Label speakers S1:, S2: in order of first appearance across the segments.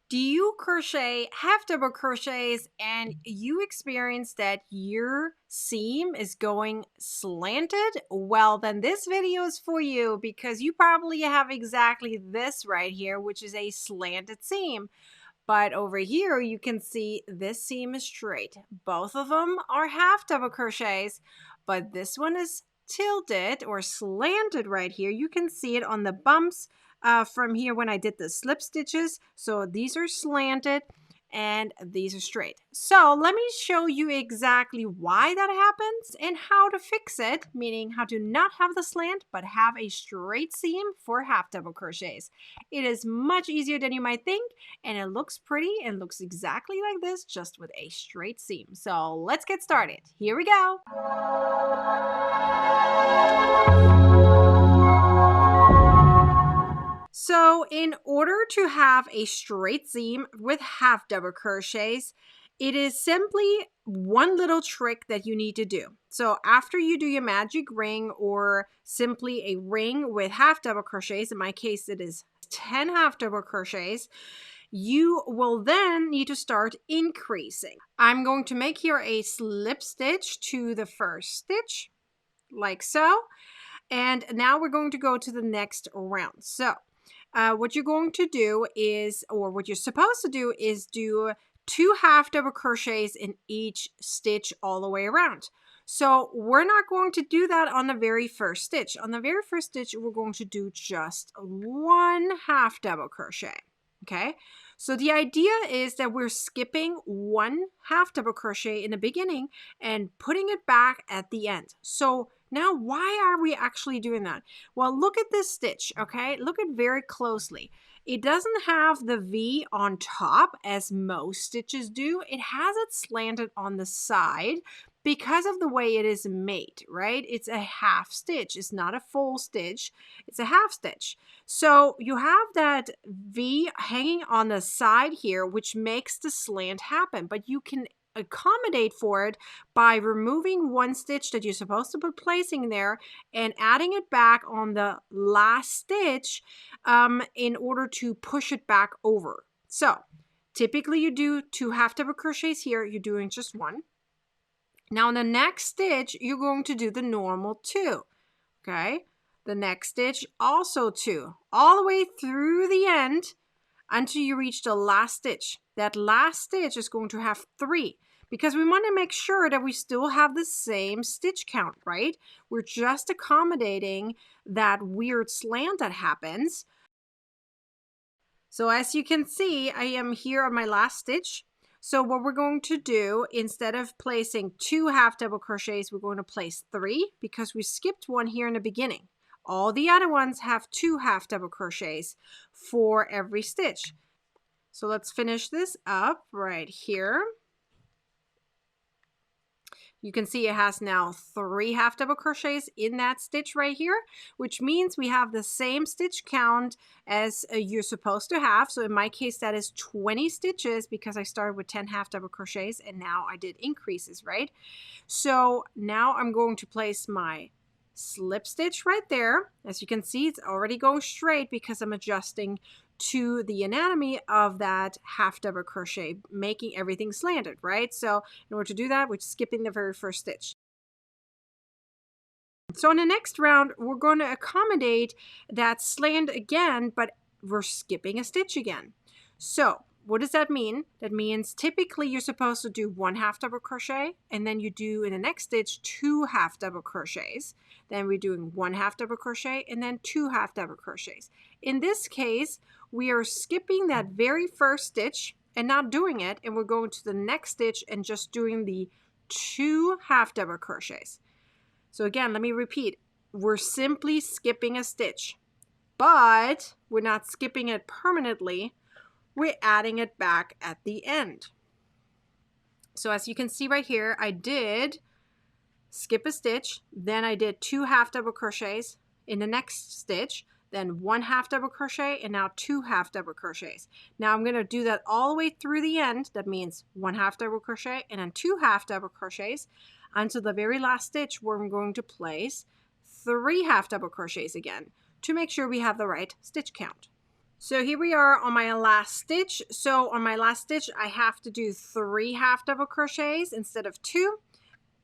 S1: Do you crochet half double crochets and you experience that your seam is going slanted? Well, then this video is for you because you probably have exactly this right here, which is a slanted seam. But over here, you can see this seam is straight. Both of them are half double crochets, but this one is tilted or slanted right here. You can see it on the bumps from here when I did the slip stitches. So these are slanted and these are straight. So let me show you exactly why that happens and how to fix it, meaning how to not have the slant but have a straight seam for half double crochets. It is much easier than you might think, and it looks pretty and looks exactly like this, just with a straight seam. So let's get started. Here we go. So in order to have a straight seam with half double crochets, it is simply one little trick that you need to do. So after you do your magic ring or simply a ring with half double crochets, in my case it is 10 half double crochets, you will then need to start increasing. I'm going to make here a slip stitch to the first stitch, like so. And now we're going to go to the next round. So what you're going to do is, or what you're supposed to do is do 2 half double crochets in each stitch all the way around. So we're not going to do that on the very first stitch. On the very first stitch, we're going to do just 1 half double crochet. Okay, so the idea is that we're skipping 1 half double crochet in the beginning and putting it back at the end. So now, why are we actually doing that? Well, look at this stitch, okay? Look at very closely. It doesn't have the V on top as most stitches do. It has it slanted on the side because of the way it is made, right? It's a half stitch. It's not a full stitch. It's a half stitch. So you have that V hanging on the side here, which makes the slant happen, but you can accommodate for it by removing one stitch that you're supposed to be placing there and adding it back on the last stitch in order to push it back over. So typically you do 2 half double crochets here, you're doing just 1. Now in the next stitch, you're going to do the normal 2, okay? The next stitch, also 2, all the way through the end until you reach the last stitch. That last stitch is going to have 3 because we want to make sure that we still have the same stitch count, right? We're just accommodating that weird slant that happens. So as you can see, I am here on my last stitch. So what we're going to do, instead of placing 2 half double crochets, we're going to place 3 because we skipped 1 here in the beginning. All the other ones have 2 half double crochets for every stitch. So let's finish this up right here. You can see it has now 3 half double crochets in that stitch right here, which means we have the same stitch count as you're supposed to have. So in my case, that is 20 stitches because I started with 10 half double crochets and now I did increases, right? So now I'm going to place my slip stitch right there. As you can see, it's already going straight because I'm adjusting to the anatomy of that half double crochet, making everything slanted, right? So in order to do that, we're skipping the very first stitch. So in the next round, we're going to accommodate that slant again, but we're skipping a stitch again. So what does that mean? That means typically you're supposed to do 1 half double crochet and then you do in the next stitch 2 half double crochets. Then we're doing 1 half double crochet and then 2 half double crochets. In this case, we are skipping that very first stitch and not doing it, and we're going to the next stitch and just doing the 2 half double crochets. So again, let me repeat. We're simply skipping a stitch, but we're not skipping it permanently. We're adding it back at the end. So as you can see right here, I did skip a stitch, then I did 2 half double crochets in the next stitch, then 1 half double crochet, and now 2 half double crochets. Now I'm going to do that all the way through the end. That means 1 half double crochet and then 2 half double crochets until the very last stitch where I'm going to place 3 half double crochets again to make sure we have the right stitch count. So here we are on my last stitch. So on my last stitch, I have to do 3 half double crochets instead of 2,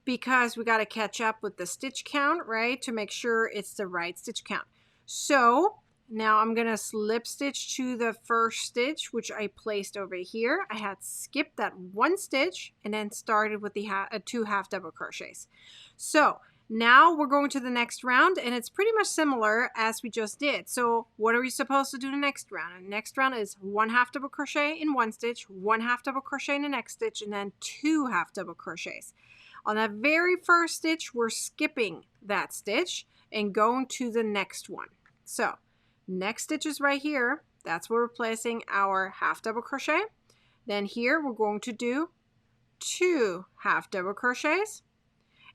S1: because we got to catch up with the stitch count, right? To make sure it's the right stitch count. So now I'm going to slip stitch to the first stitch, which I placed over here. I had skipped that 1 stitch and then started with the 2 half double crochets. So now we're going to the next round, and it's pretty much similar as we just did. So what are we supposed to do the next round? The next round is 1 half double crochet in 1 stitch, 1 half double crochet in the next stitch, and then 2 half double crochets. On that very first stitch, we're skipping that stitch and going to the next one. So next stitch is right here. That's where we're placing our half double crochet. Then here we're going to do 2 half double crochets.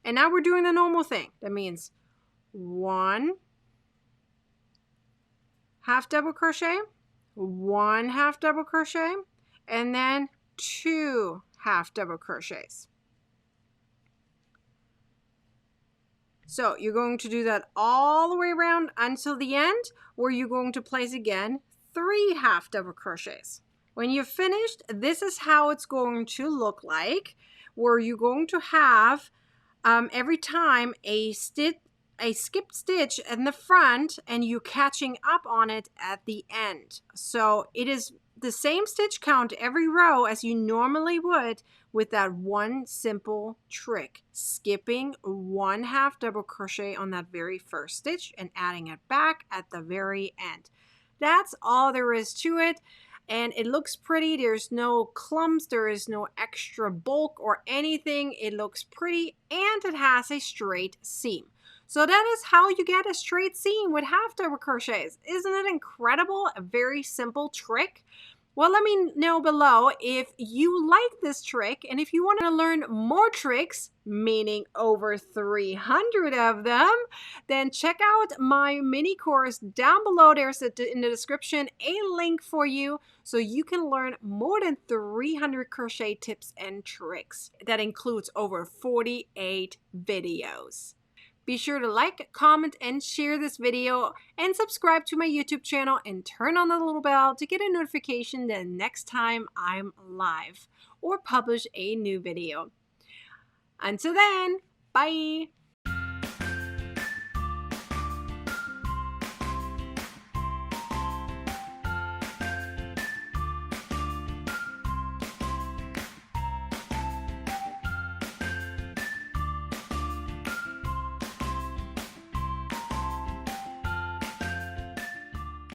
S1: And now we're doing the normal thing. That means 1 half double crochet, 1 half double crochet, and then 2 half double crochets. So you're going to do that all the way around until the end, where you're going to place again 3 half double crochets. When you're finished, this is how it's going to look like, where you're going to have every time a skipped stitch in the front and you catching up on it at the end. So it is the same stitch count every row as you normally would, with that one simple trick: skipping 1 half double crochet on that very first stitch and adding it back at the very end. That's all there is to it. And it looks pretty. There's no clumps, there is no extra bulk or anything. It looks pretty, and it has a straight seam. So that is how you get a straight seam with half double crochets. Isn't it incredible? A very simple trick. Well, let me know below if you like this trick, and if you want to learn more tricks, meaning over 300 of them, then check out my mini course down below. There's in the description a link for you so you can learn more than 300 crochet tips and tricks. That includes over 48 videos. Be sure to like, comment, and share this video, and subscribe to my YouTube channel and turn on the little bell to get a notification the next time I'm live or publish a new video. Until then, bye!